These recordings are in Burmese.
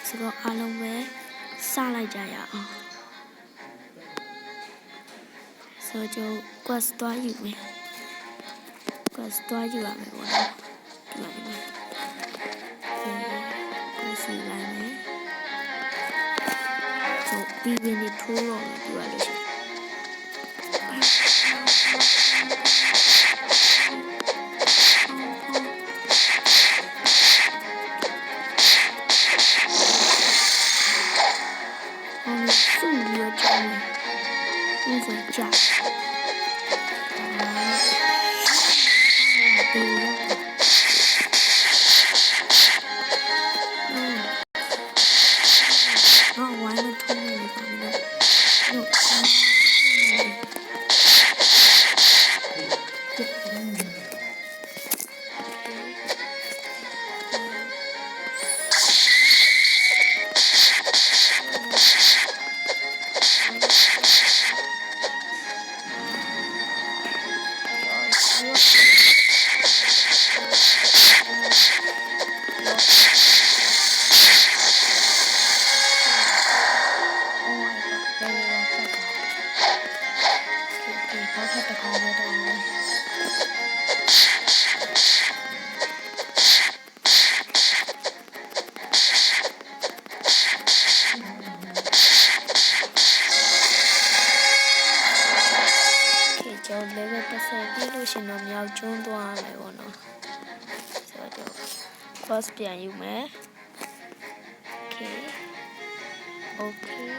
ဆိုတော့အားလုံးပဲစလိုက်ကြရအောင်ဆိုတော့ quest သွားယူမယ် quest သွားယူရမယ်ပေါ့နော်ဒီမှာquest ယူလိုက်မယ်ဆိုပြီးရင်ဒီထိုးတော့မယ်ပြောရလို့ရှိရင်ရှင်တော့မြောက်ကျွန်းသွားမယ်ပေါ့နော်ဆိုတော့ course ပြန်ယူမယ် okay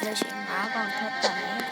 လက်ရှိ5កောင်ထပ်တက်မယ်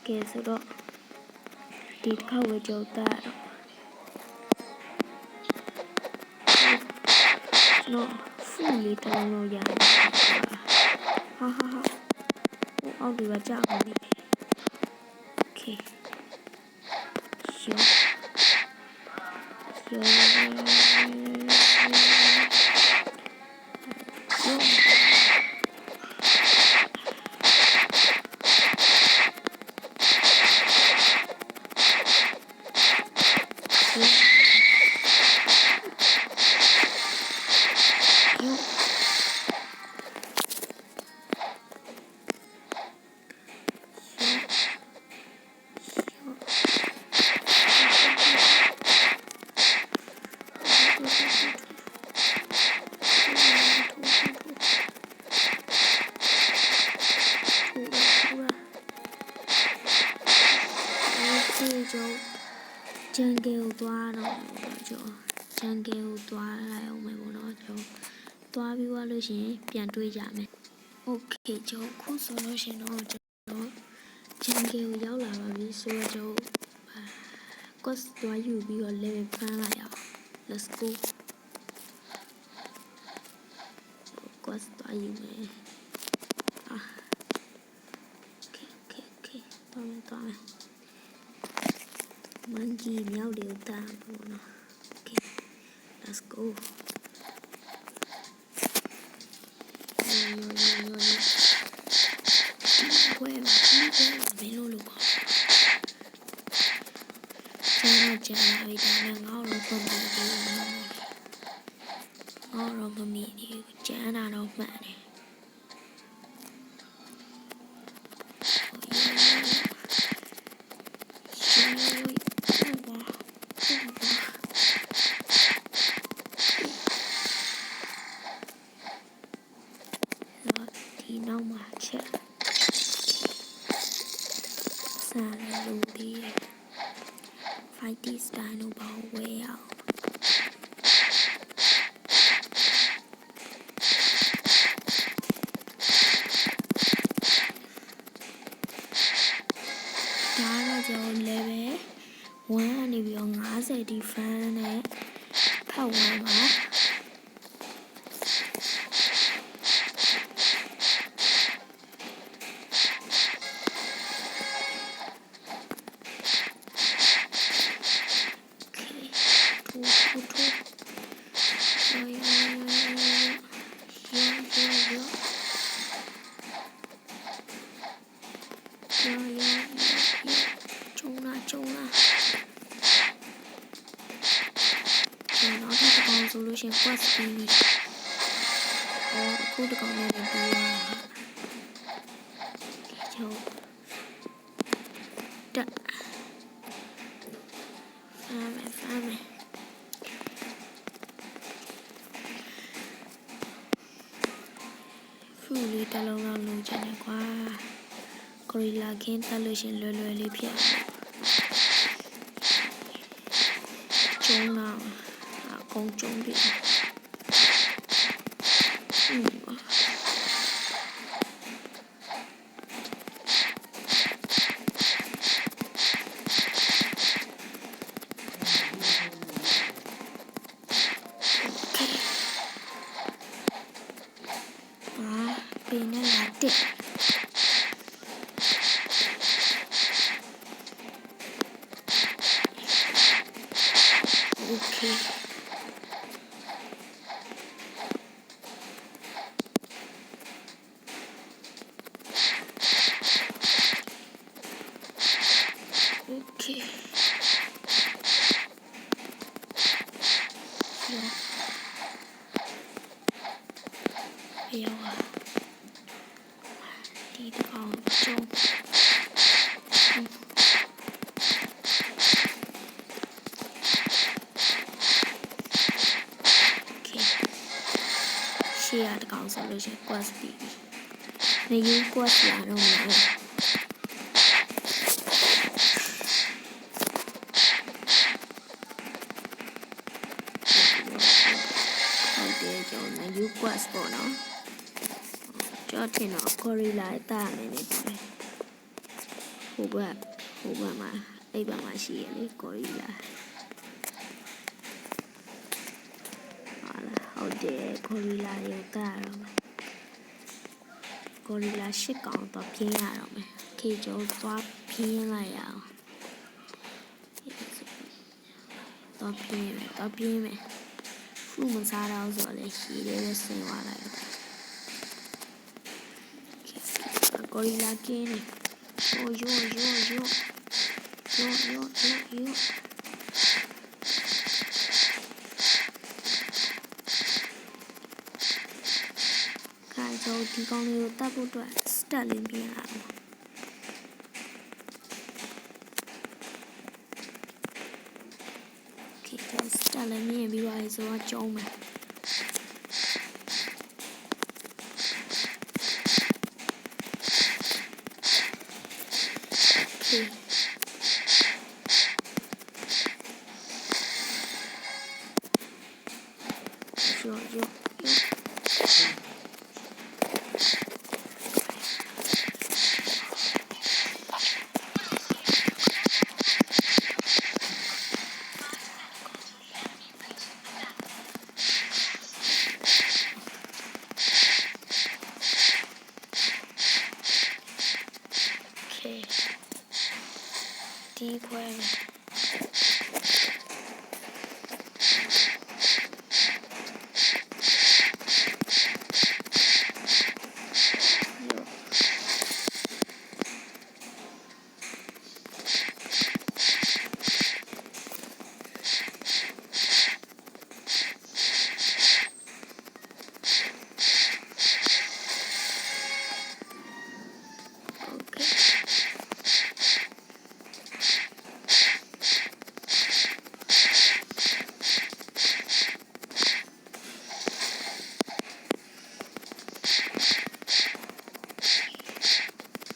ကဲဆိုတော့ဒီတစ်ခါဝေကြတာတော့ဖူးလေးတောင်းလို့ရတယ်ဟာအောက်ဒီကကြာပါလိမ့်โอเค သွားတော့ကျော်ဂျန်ကယ်ကိုသွားလိုက်အောင်မယ်ပေါ့နော်ကျော်သွားပြီးသွားလို့ရှိရင်ပြန်တွေးကြမယ်โอเคကျော်ခုဆိုလို့ရှိရင်တော့ကျော်ဂျန်ကယ်ကိုရောက်လာပါပြီဆိုတော့ကျော်quest သွားယူပြီးတော့ level ဖမ်းလိုက်အောင် let's go quest သွားယူမယ်okay သွားမယ်မန်ကြီးမြောက်တယ်တာပေါ့နော် okay let's go ဘယ်လိုလုပ်ပါကျန်လာပြီဒါနဲ့ငါ့ကိုပုံပြီးတော့မမီဒီကျန်တာတော့မှန်တယ်ဒီနောက်မှာချက်စားလို့ဒီ fighting style တော့ဘာဝဲရအောင်ဒါတော့ကျွန်တော် level 1ကနေပြီးတော့50 defense နဲ့ဖတ်ဝင်ပါဆိုလို့ရှိရင် quest ပြီးပြီအခုတကောင်လေးပြီးသွားကျော်တက်ဖမ်းမယ်ဖူလေးတစ်လုံးလောက်လုံးချင်တယ်ကွာဂရီလာခင်းတက်လို့ရှိရင်လွယ်လေးဖြစ်ကျုံးတော့公中点，变得来点。Okay. Okay. Bây giờ đi vào trong share the consolation quest này như quest là đâu mà để cho nó như quest của nó cho thì nó query lại ta này này thôi hộp mà đây bà mà xì lấy query lại để gorilla yêu ta rồi mày gorilla shit còn tập phiên rồi mày khi chỗ toa phiên này à tập phiên mày phu mình sao đâu rồi để chỉ để xem qua lại gorilla kia này vô rồi thì con người ta vô đoạn start lên kia nào khi ta start lên kia bị bài rồi trông mà ရောဒီခွဲ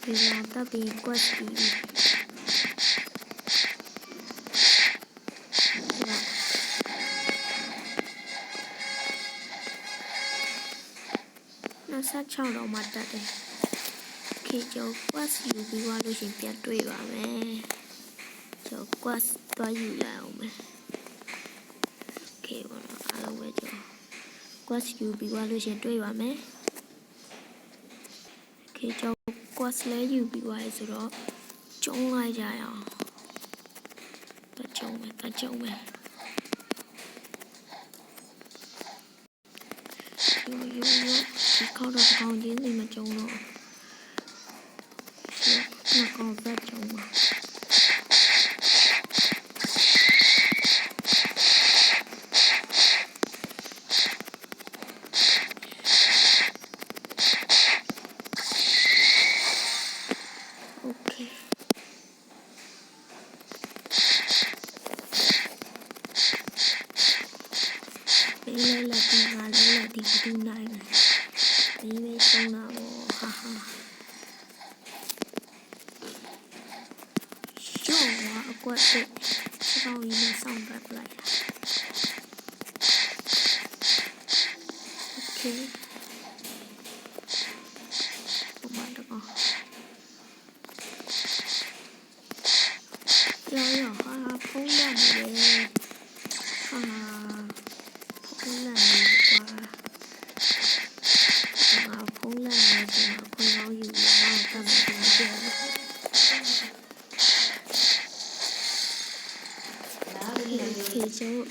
ဒီလာတပ်ပြီး quest ပြီး26တော့မှတက်တယ်ခေကျော် quest ယူပြီးသွားလို့ရှင်ပြန်တွေ့ပါမယ်ကျော် quest သွားယူလိုက်အောင်မယ်ခေဘောတော့အားလုံးပဲကျော် quest ယူပြီးသွားလို့ရှင်တွေ့ပါမယ်ခေကျော်quest လဲယူပြီးသွားရဆိုတော့ကျုံးလိုက်ကြရအောင်ကျုံးမယ်ဒီခေါက်တော့ကောင်းချင်းစီမကျုံတော့နှစ်ကောင်သက်ကျုံပါဒီကူနိုင်ဒီမေးဆုံးတာပေါ့ဟာကျော်အကွက်တဲ့စောင်းရင်းနဲ့စောင်းပတ်လိုက်โอเคပုံမှန်တော့ရောဟာဖုန်းရတယ်ဟာဖုန်းရတယ်ကွာဖုန်းရတယ်ဖုန်းကောင်းယူရအောင်တတ်မှတ်တယ်ခေကျော်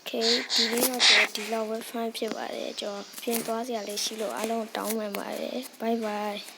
ဒီနေ့တော့ဒီလောက်ပဲ fine ဖြစ်ပါတယ်ကျွန်တော်ပြင်သွားစရာလေးရှိလို့အားလုံးတောင်းပန်ပါတယ် bye bye